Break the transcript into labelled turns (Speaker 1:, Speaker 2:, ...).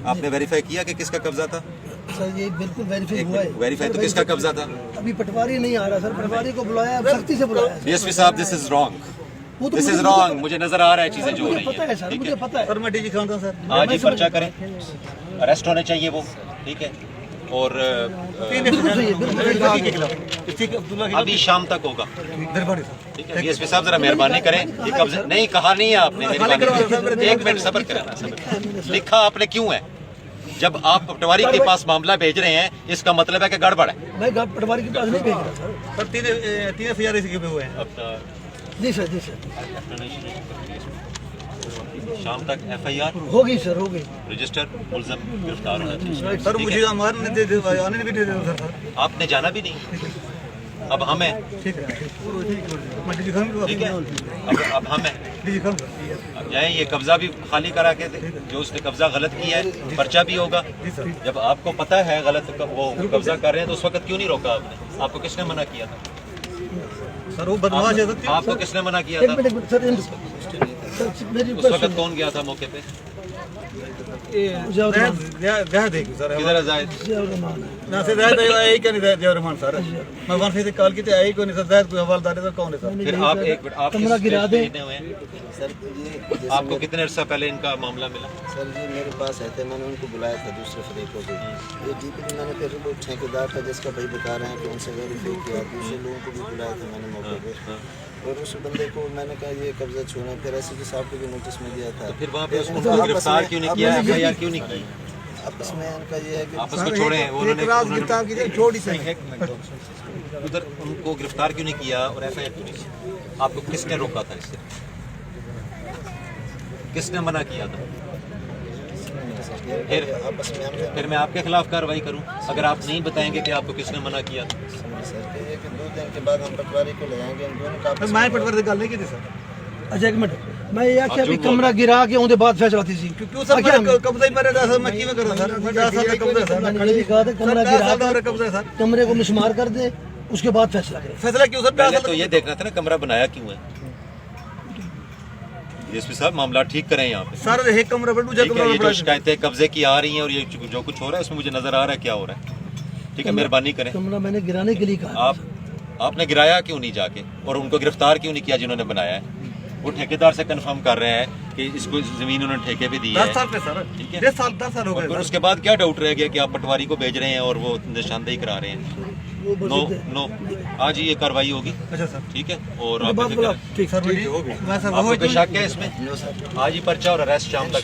Speaker 1: आपने वेरीफाई किया कि किसका कब्जा था?
Speaker 2: सर ये बिल्कुल वेरीफाई हुआ है।
Speaker 1: वेरीफाई तो किसका कब्जा था?
Speaker 2: अभी पटवारी नहीं आ रहा सर, पटवारी को बुलाया, सख्ती से बुलाया।
Speaker 1: डीएसपी साहब, this is wrong, this is wrong. मुझे नजर आ रहा है चीजें जो हो रही
Speaker 2: पता है सर, मुझे पता है।
Speaker 3: सर मैं डीजी खान था सर।
Speaker 1: आज ही पर्चा करें, अरेस्ट होने चाहिए वो, ठीक है। और अभी शाम तक होगा, ठीक है। डीएसपी साहब जरा मेहरबानी करें, ये कब्जा नहीं कहा नहीं है आपने, मेहरबानी एक मिनट सब्र करें ना, सब्र। लिखा आपने क्यों है? जब आप पटवारी के पास मामला भेज रहे हैं, इसका मतलब है कि गड़बड़ है।
Speaker 2: मैं पटवारी के पास नहीं भेज रहा सर।
Speaker 3: सर 3 FIR इसके हुए हैं।
Speaker 2: जी सर, जी सर,
Speaker 1: शाम तक FIR
Speaker 2: होगी सर, होगी।
Speaker 1: रजिस्टर, मुलजम गिरफ्तार होना चाहिए।
Speaker 3: सर मुझे हमारे आने भी नहीं दे दो सर।
Speaker 1: आपने जाना भी नहीं, अब हम हैं,
Speaker 3: ठीक है, मैं डीजी खान को
Speaker 1: ठीक है। अब हम हैं,
Speaker 3: डीजी खान
Speaker 1: अब जाए, ये कब्जा भी खाली करा के दे, जो उसने कब्जा गलत किया है, पर्चा भी होगा। जब आपको पता है गलत वो कब्जा कर रहे हैं, तो उस वक्त क्यों नहीं रोका आपने? आपको किसने मना किया था?
Speaker 3: सर वो बदमाश है सर।
Speaker 1: आपको किसने मना किया
Speaker 2: एक
Speaker 1: था?
Speaker 2: मिनट सर, मेरी
Speaker 1: उस वक्त कौन गया था मौके पे?
Speaker 3: देखिए सर
Speaker 1: किधर है जाहिद?
Speaker 3: ना से जायद आई क्या नहीं जय रहमान सर। मैं वहां से कॉल की थी, आई को नहीं सर। जायद कोई हवालदार है सर, कौन है सर?
Speaker 1: फिर आप एक मिनट, आप
Speaker 2: कमरा गिरा दे
Speaker 4: सर। ये
Speaker 1: आपको कितने अर्सा पहले इनका मामला मिला?
Speaker 4: सर जी मेरे पास आए थे, मैंने उनको बुलाया था दूसरे फरीकों को। ये डीपी मैंने फिर वो ठेकेदार था जिसका भाई बता रहे हैं कि उनसे वेरीफाई किया, दूसरे लोगों को भी बुलाया था मैंने मौके पे। और उस बंदे को मैंने कहा ये कब्जा छोड़ा, फिर एसपी साहब को भी नोटिस में दिया था।
Speaker 1: फिर वहाँ पे उसको गिरफ्तार क्यों नहीं किया, FIR क्यों नहीं की?
Speaker 4: आपस में इनका ये है कि
Speaker 1: आपस में छोड़े हैं उन्होंने,
Speaker 3: गिरफ्तार कीजिए, छोड़ ही सही।
Speaker 1: उधर उनको गिरफ्तार क्यों नहीं किया और FIR क्यों नहीं किया? आपको किसने रोका था इससे? किसने मना किया था?
Speaker 4: आपस में हमने
Speaker 1: फिर मैं आपके खिलाफ कार्रवाई करूं अगर आप नहीं बताएंगे कि आपको किसने मना किया था?
Speaker 4: सर के ये कि 2 दिन के बाद हम पटवारी को ले जाएंगे, इन दोनों का
Speaker 3: मैं पटवारी से गल नहीं की थी सर।
Speaker 2: अच्छा एक मिनट, मैं ये आख्या भी कमरा गिरा के उनके बाद फैसला थी सी
Speaker 3: क्यों सर मेरा कब्जा ही मेरे सर, मैं क्यों करूं सर? 10 साल का कब्जा है सर।
Speaker 2: मैंने ये भी कहा था कमरा गिरा
Speaker 3: मेरा कब्जा है सर।
Speaker 2: के कमरे को मिसमार कर दे, उसके बाद फैसला करे।
Speaker 3: फैसला क्यों सर?
Speaker 1: पहले तो ये देखना था ना कमरा बनाया क्यों है। डीएसपी साहब मामला ठीक करें यहाँ पे।
Speaker 3: सर एक कमरा पर दूसरा
Speaker 1: ठीक है,
Speaker 3: कमरा
Speaker 1: ये जो शिकायतें कब्जे की आ रही हैं और ये जो कुछ हो रहा है उसमें मुझे नजर आ रहा है क्या हो रहा है। ठीक है, मेहरबानी करें।
Speaker 2: कमरा मैंने गिराने के लिए कहा।
Speaker 1: आपने गिराया क्यों नहीं जाके और उनको गिरफ्तार क्यों नहीं किया जिन्होंने बनाया है? वो ठेकेदार से कंफर्म कर रहे हैं कि इसको जमीन उन्होंने ठेके पे दी है।
Speaker 3: 10 साल पे सर,
Speaker 1: ठीक है,
Speaker 3: 10 साल हो
Speaker 1: और
Speaker 3: गए।
Speaker 1: फिर उसके बाद क्या डाउट रह गया कि आप पटवारी को भेज रहे हैं और वो निशानदेही करा रहे हैं? नो, आज ही ये कार्रवाई होगी।
Speaker 3: अच्छा सर,
Speaker 1: ठीक है, और आप
Speaker 3: ठीक सर, मैं सर
Speaker 1: आपको कोई शक है इसमें? आज ही पर्चा और अरेस्ट शाम तक।